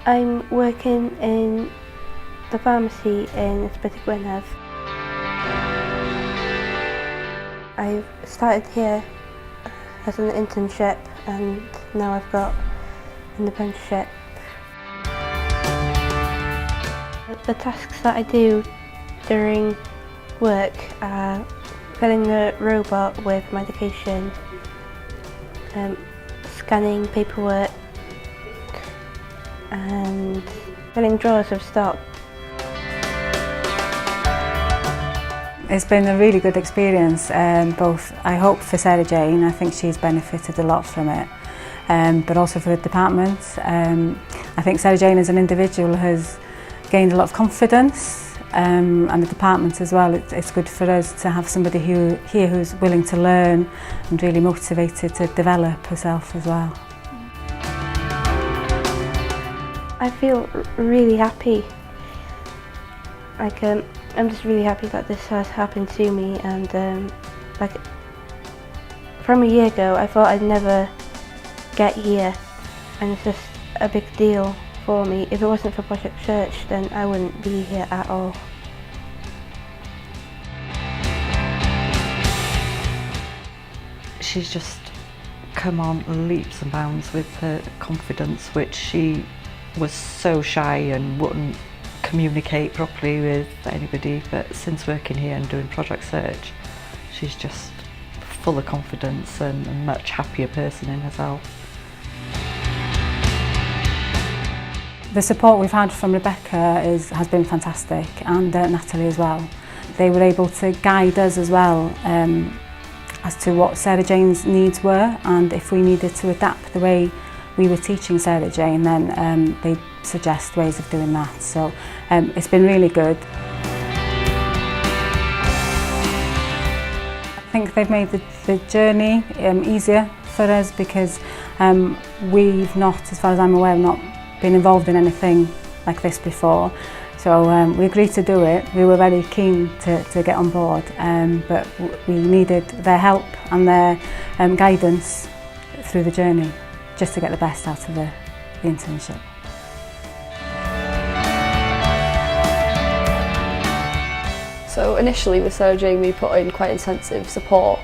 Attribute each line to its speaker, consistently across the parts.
Speaker 1: I'm working in the pharmacy in Gwynedd. I've started here as an internship and now I've got an apprenticeship. The tasks that I do during work are filling the robot with medication, scanning paperwork and filling drawers of stock.
Speaker 2: It's been a really good experience, both I hope for Sarah-Jayne. I think she's benefited a lot from it, but also for the department. I think Sarah-Jayne as an individual has gained a lot of confidence, and the department as well. It's good for us to have somebody here who's willing to learn and really motivated to develop herself as well.
Speaker 1: I feel really happy. I'm just really happy that this has happened to me, and from a year ago I thought I'd never get here, and it's just a big deal for me. If it wasn't for Project Search, then I wouldn't be here at all.
Speaker 3: She's just come on leaps and bounds with her confidence, which she was so shy and wouldn't communicate properly with anybody, but since working here and doing Project Search, she's just full of confidence and a much happier person in herself.
Speaker 2: The support we've had from Rebecca has been fantastic, and Natalie as well. They were able to guide us as well as to what Sarah-Jayne's needs were, and if we needed to adapt the way we were teaching Sarah-Jayne, then they suggest ways of doing that. So it's been really good. I think they've made the journey easier for us because we've not, as far as I'm aware, not been involved in anything like this before. So we agreed to do it. We were very keen to get on board, but we needed their help and their guidance through the journey, just to get the best out of the internship.
Speaker 4: So initially with Sarah-Jayne we put in quite intensive support,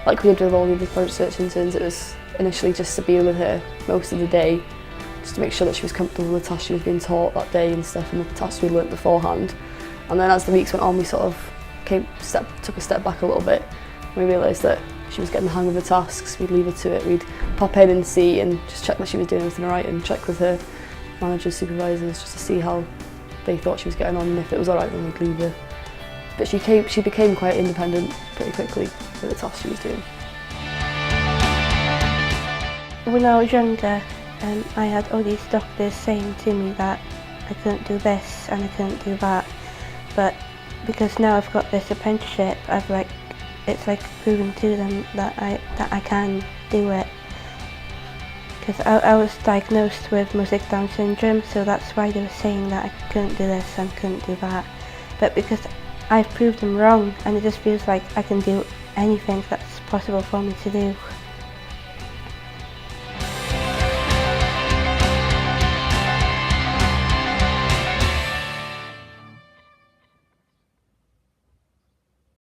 Speaker 4: like we did with all the other Project Search interns. It was initially just to be with her most of the day, just to make sure that she was comfortable with the tasks she was being taught that day and stuff, and the tasks we learnt beforehand. And then as the weeks went on, we sort of took a step back a little bit. We realised that she was getting the hang of the tasks. We'd leave her to it. We'd pop in and see and just check that she was doing everything right, and check with her managers, supervisors, just to see how they thought she was getting on, and if it was alright then we'd leave her. But she became quite independent pretty quickly with the tasks she was doing.
Speaker 1: When I was younger, I had all these doctors saying to me that I couldn't do this and I couldn't do that, but because now I've got this apprenticeship, it's like proving to them that I can do it. Because I was diagnosed with mosaic Down syndrome, so that's why they were saying that I couldn't do this and couldn't do that. But because I've proved them wrong, and it just feels like I can do anything that's possible for me to do.